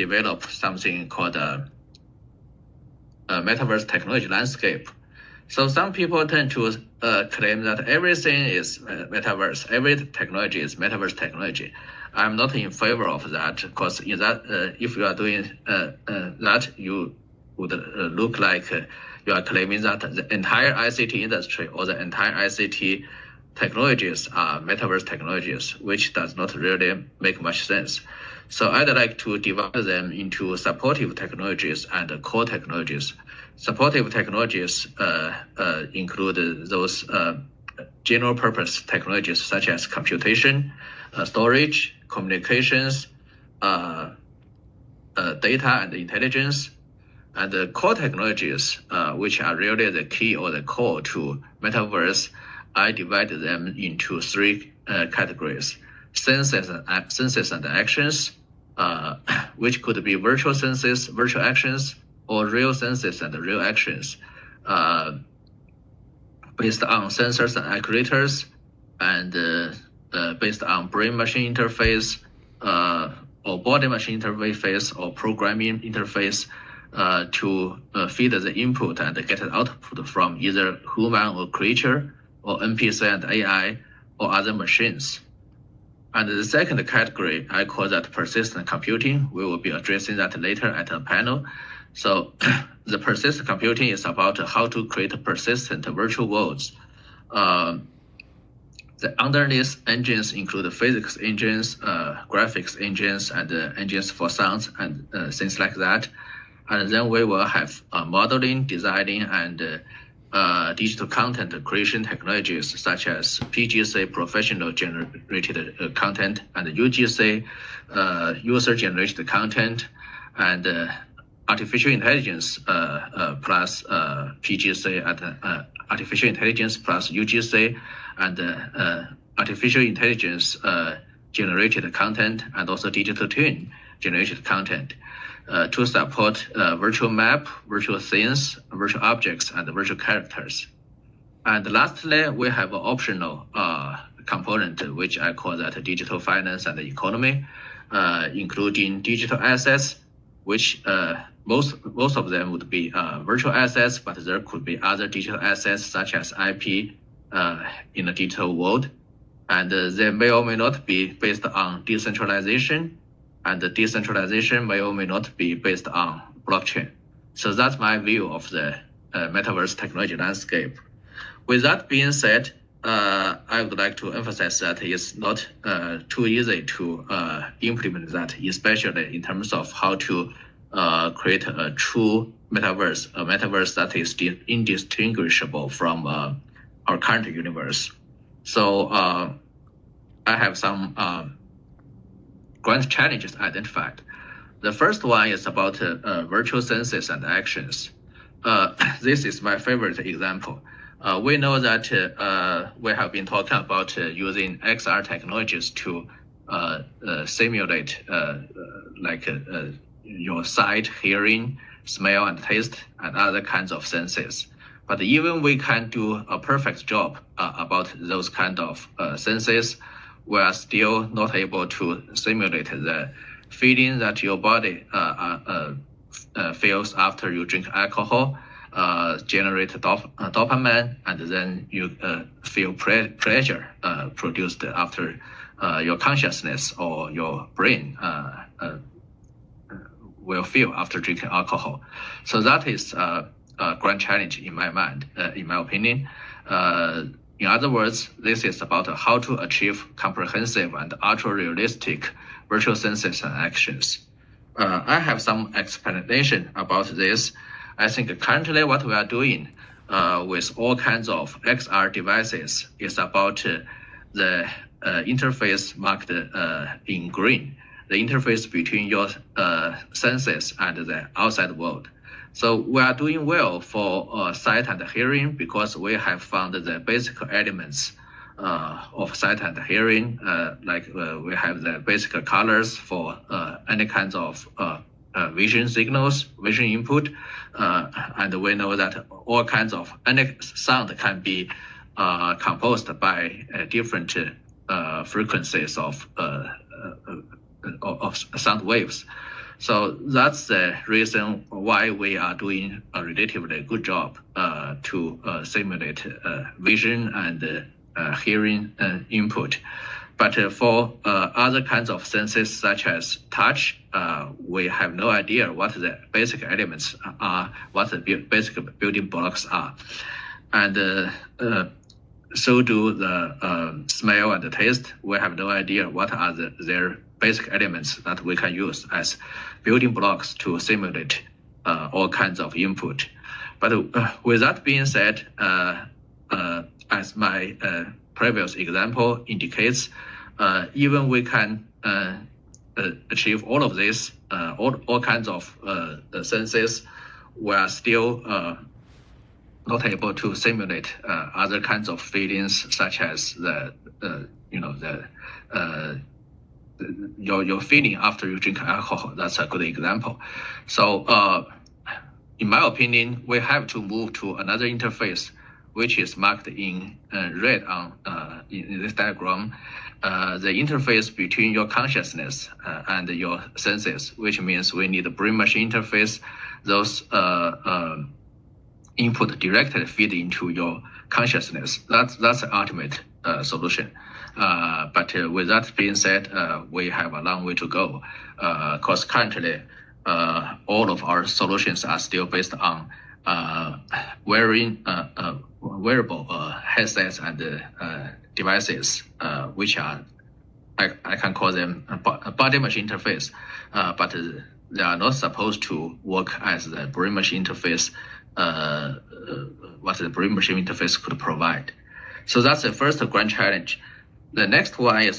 develop something called Metaverse technology landscape. So some people tend to claim that everything is Metaverse, every technology is Metaverse technology. I'm not in favor of that, because in that, if you are doing that, you would look like you are claiming that the entire ICT industry or the entire ICT technologies are Metaverse technologies, which does not really make much sense. So I'd like to divide them into supportive technologies and core technologies. Supportive technologies include those general purpose technologies such as computation, storage, communications, data and intelligence. And the core technologies, which are really the key or the core to Metaverse, I divide them into three categories: senses and actions, which could be virtual senses, virtual actions, or real senses and real actions, based on sensors and actuators, and based on brain-machine interface, or body-machine interface, or programming interface, to feed the input and get an output from either human or creature, or NPC and AI, or other machines. And the second category, I call that persistent computing. We will be addressing that later at a panel. So the persistent computing is about how to create persistent virtual worlds. The underneath engines include physics engines, graphics engines, and engines for sounds and things like that. And then we will have modeling, designing, and digital content creation technologies such as PGC, professional generated content, and UGC, user generated content, and artificial intelligence plus PGC, and artificial intelligence plus UGC, and artificial intelligence generated content, and also digital twin generated content, to support virtual map, virtual scenes, virtual objects, and virtual characters. And lastly, we have an optional component, which I call that digital finance and economy, including digital assets, which most of them would be virtual assets, but there could be other digital assets such as IP in the digital world. And they may or may not be based on decentralization, and the decentralization may or may not be based on blockchain. So that's my view of the Metaverse technology landscape. With that being said, I would like to emphasize that it's not too easy to implement that, especially in terms of how to create a true metaverse, a metaverse that is indistinguishable from our current universe. So I have some grand challenges identified. The first one is about virtual senses and actions. This is my favorite example. We know that we have been talking about using XR technologies to simulate your sight, hearing, smell, and taste, and other kinds of senses. But even we can do a perfect job about those kind of senses, we are still not able to simulate the feeling that your body feels after you drink alcohol, generate dopamine, and then you feel pleasure produced after your consciousness or your brain will feel after drinking alcohol. So that is a grand challenge in my mind, in my opinion. In other words, this is about how to achieve comprehensive and ultra-realistic virtual senses and actions. I have some explanation about this. I think currently what we are doing with all kinds of XR devices is about the interface marked in green, the interface between your senses and the outside world. So we are doing well for sight and hearing because we have found the basic elements of sight and hearing, we have the basic colors for any kinds of vision signals, vision input, and we know that all kinds of any sound can be composed by different frequencies of sound waves. So that's the reason why we are doing a relatively good job to simulate vision and hearing input. But for other kinds of senses, such as touch, we have no idea what the basic elements are, what the basic building blocks are. And so do the smell and the taste. We have no idea what are their basic elements that we can use as building blocks to simulate all kinds of input. But with that being said, as my previous example indicates, even we can achieve all of this, all kinds of senses, we are still not able to simulate other kinds of feelings, such as your feeling after you drink alcohol. That's a good example. So in my opinion, we have to move to another interface, which is marked in red on in this diagram. The interface between your consciousness and your senses, which means we need a brain-machine interface. Those input directly feed into your consciousness. That's the ultimate solution. But with that being said, we have a long way to go, because currently all of our solutions are still based on wearing wearable headsets and devices, which are, I can call them a body-machine interface, but they are not supposed to work as the brain-machine interface, what the brain-machine interface could provide. So that's the first grand challenge. The next one is